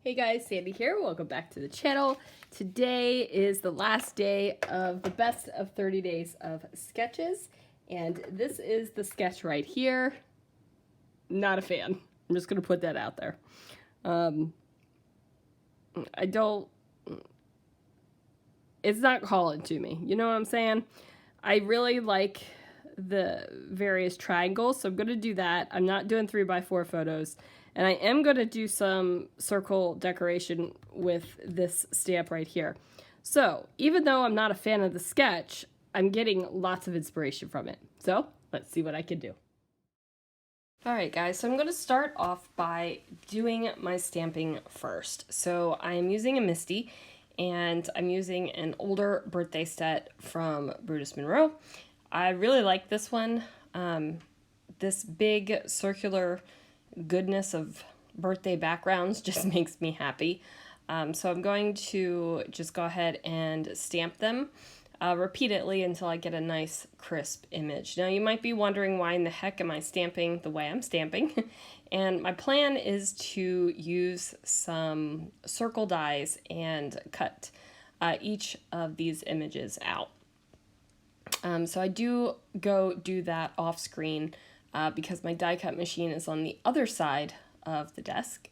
Hey guys, Sandy here. Welcome back to the channel. Today is the last day of the best of 30 days of sketches, and this is the sketch right here. Not a fan. I'm just gonna put that out there. It's not calling to me. You know what I'm saying? I really like the various triangles, so I'm gonna do that. I'm not doing 3x4 photos. And I am going to do some circle decoration with this stamp right here. So even though I'm not a fan of the sketch, I'm getting lots of inspiration from it. So let's see what I can do. All right, guys, so I'm going to start off by doing my stamping first. So I'm using a Misty, and I'm using an older birthday set from Brutus Monroe. I really like this one. This big circular goodness of birthday backgrounds just makes me happy. So I'm going to just go ahead and stamp them repeatedly until I get a nice crisp image. Now you might be wondering, why in the heck am I stamping the way I'm stamping? And my plan is to use some circle dies and cut each of these images out. So I do go do that off screen because my die cut machine is on the other side of the desk.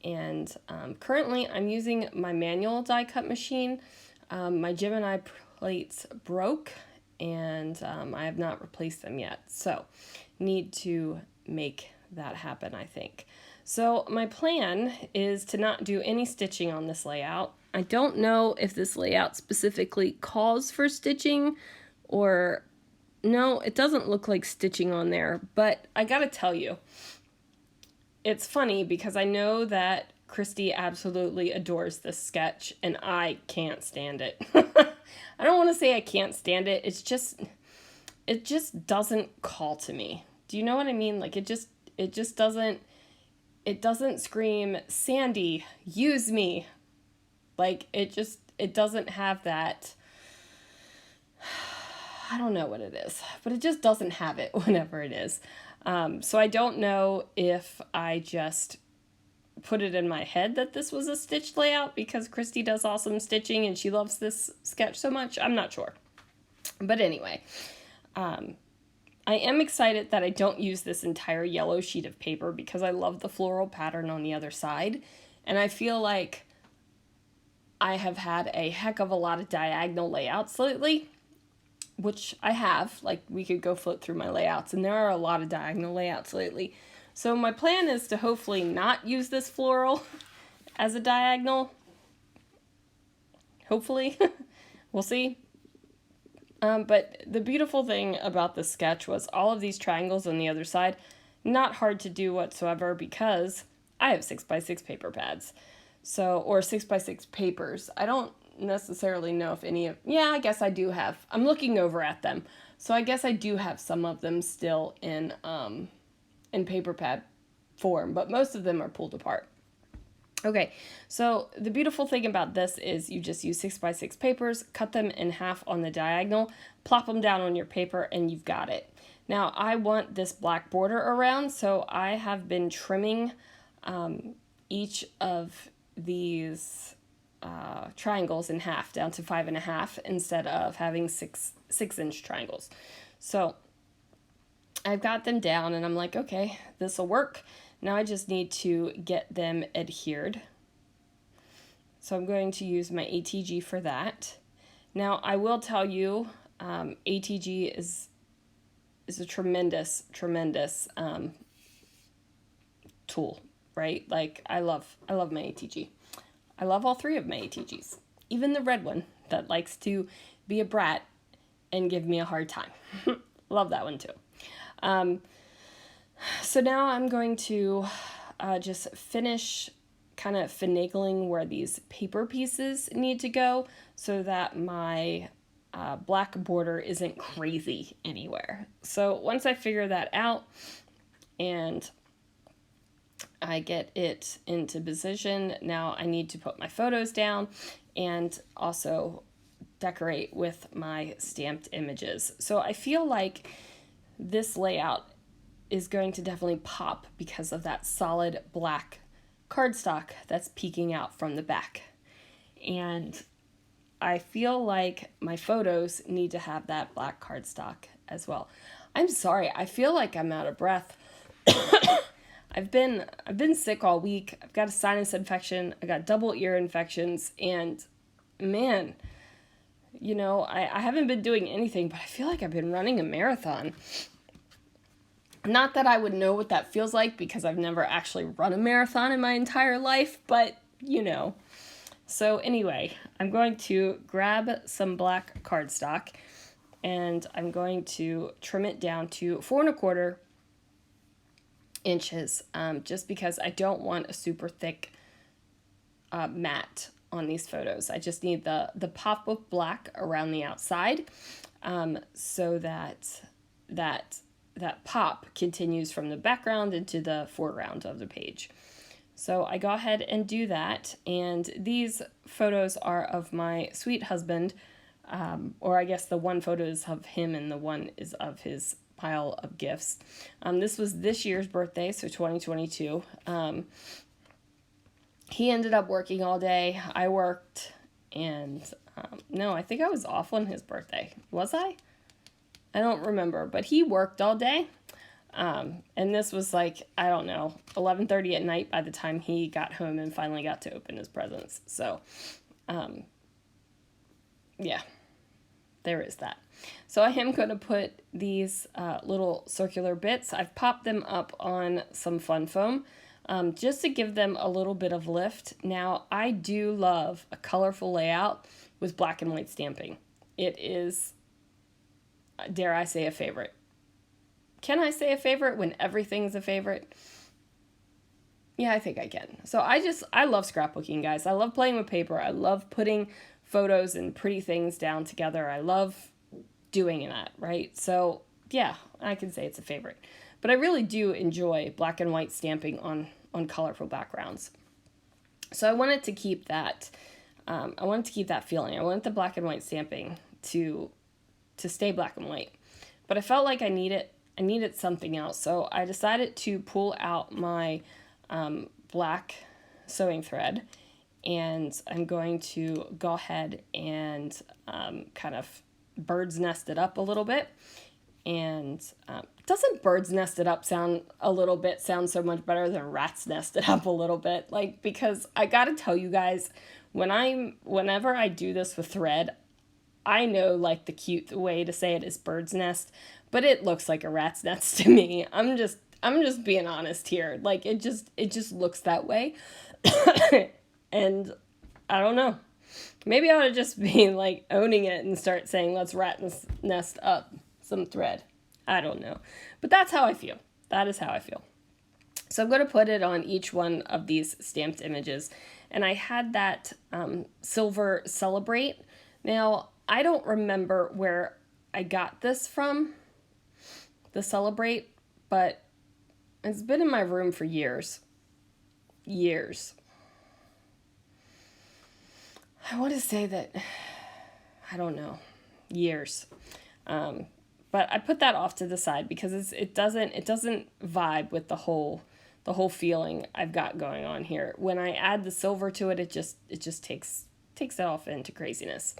And currently I'm using my manual die cut machine. My Gemini plates broke, and I have not replaced them yet. So need to make that happen, I think. So my plan is to not do any stitching on this layout. I don't know if this layout specifically calls for stitching, or no, it doesn't look like stitching on there, but I gotta tell you, it's funny because I know that Christy absolutely adores this sketch, and I can't stand it. I don't want to say I can't stand it. It just doesn't call to me. Do you know what I mean? Like it just doesn't scream, Sandy, use me. Like it doesn't have that. I don't know what it is, but it just doesn't have it whenever it is. So I don't know if I just put it in my head that this was a stitched layout because Christy does awesome stitching and she loves this sketch so much. I'm not sure. But anyway, I am excited that I don't use this entire yellow sheet of paper because I love the floral pattern on the other side. And I feel like I have had a heck of a lot of diagonal layouts lately, which I have. Like, we could go flip through my layouts, and there are a lot of diagonal layouts lately. So my plan is to hopefully not use this floral as a diagonal. Hopefully. We'll see. But the beautiful thing about this sketch was all of these triangles on the other side, not hard to do whatsoever because I have 6x6 paper pads. So, or 6x6 papers. I don't necessarily know if any of, yeah, I guess I do have. I'm looking over at them. So I guess I do have some of them still in paper pad form, but most of them are pulled apart. Okay, so the beautiful thing about this is you just use 6x6 papers, cut them in half on the diagonal, plop them down on your paper, and you've got it. Now, I want this black border around, so I have been trimming each of these triangles in half, down to 5.5, instead of having 6-inch triangles. So I've got them down, and I'm like, okay, this will work. Now I just need to get them adhered. So I'm going to use my ATG for that. Now I will tell you, ATG is a tremendous tool, right? Like I love my ATG. I love all three of my ATGs, even the red one that likes to be a brat and give me a hard time. Love that one too. So now I'm going to just finish kind of finagling where these paper pieces need to go so that my black border isn't crazy anywhere. So once I figure that out and I get it into position, now I need to put my photos down and also decorate with my stamped images. So I feel like this layout is going to definitely pop because of that solid black cardstock that's peeking out from the back. And I feel like my photos need to have that black cardstock as well. I'm sorry, I feel like I'm out of breath. I've been sick all week. I've got a sinus infection. I got double ear infections, and man, you know, I haven't been doing anything, but I feel like I've been running a marathon. Not that I would know what that feels like because I've never actually run a marathon in my entire life, but you know. So anyway, I'm going to grab some black cardstock and I'm going to trim it down to 4¼ inches, just because I don't want a super thick mat on these photos. I just need the pop of black around the outside, so that pop continues from the background into the foreground of the page. So I go ahead and do that, and these photos are of my sweet husband, or I guess the one photo is of him and the one is of his pile of gifts. This was this year's birthday, so 2022. He ended up working all day. I worked, and no, I think I was off on his birthday. Was I? I don't remember, but he worked all day. And this was like, I don't know, 11:30 at night by the time he got home and finally got to open his presents. So, yeah, there is that. So I am going to put these little circular bits. I've popped them up on some fun foam, just to give them a little bit of lift. Now, I do love a colorful layout with black and white stamping. It is, dare I say, a favorite. Can I say a favorite when everything's a favorite? Yeah, I think I can. So I love scrapbooking, guys. I love playing with paper. I love putting photos and pretty things down together. I love doing that, right? So yeah, I can say it's a favorite. But I really do enjoy black and white stamping on colorful backgrounds. So I wanted to keep that. I wanted to keep that feeling. I wanted the black and white stamping to stay black and white. But I felt like I needed something else. So I decided to pull out my black sewing thread, and I'm going to go ahead and kind of bird's nest it up a little bit. And doesn't bird's nested up sound so much better than rat's nested up a little bit? Like, because I gotta tell you guys, whenever I do this with thread, I know like the cute way to say it is bird's nest, but it looks like a rat's nest to me. I'm just being honest here. Like it just looks that way. And I don't know. Maybe I ought to just be like owning it and start saying, let's rat's nest up some thread. I don't know. But that's how I feel. That is how I feel. So I'm going to put it on each one of these stamped images. And I had that silver Celebrate. Now, I don't remember where I got this from, the Celebrate, but it's been in my room for years. Years. I want to say that, I don't know, years. But I put that off to the side because it doesn't vibe with the whole feeling I've got going on here. When I add the silver to it, it just takes it off into craziness.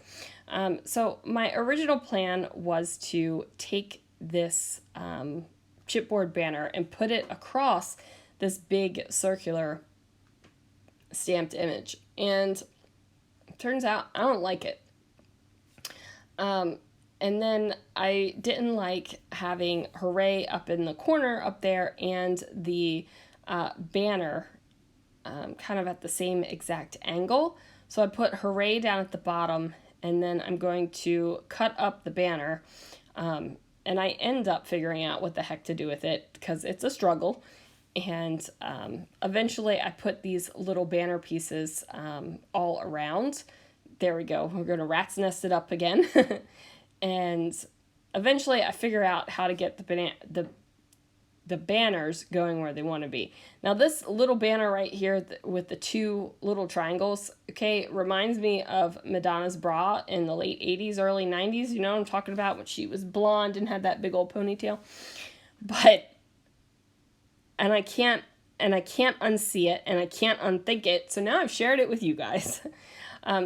So my original plan was to take this chipboard banner and put it across this big circular stamped image. And it turns out I don't like it. And then I didn't like having Hooray up in the corner up there and the banner kind of at the same exact angle. So I put Hooray down at the bottom, and then I'm going to cut up the banner. And I end up figuring out what the heck to do with it because it's a struggle. And eventually I put these little banner pieces all around. There we go. We're going to rat's nest it up again. And eventually I figure out how to get the banners going where they want to be. Now this little banner right here with the two little triangles, okay, reminds me of Madonna's bra in the late 80s, early 90s. You know what I'm talking about, when she was blonde and had that big old ponytail. And and I can't unsee it, and I can't unthink it, so now I've shared it with you guys.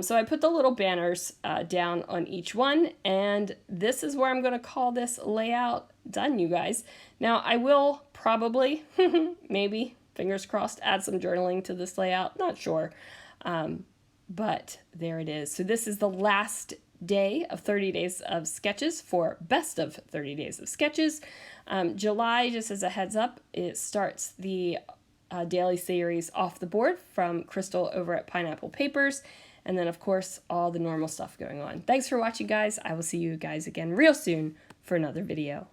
So I put the little banners down on each one, and this is where I'm going to call this layout done, you guys. Now, I will probably, maybe, fingers crossed, add some journaling to this layout. Not sure. But there it is. So this is the last day of 30 days of sketches for Best of 30 Days of Sketches. July, just as a heads up, it starts the daily series Off the Board from Crystal over at Pineapple Papers. And then, of course, all the normal stuff going on. Thanks for watching, guys. I will see you guys again real soon for another video.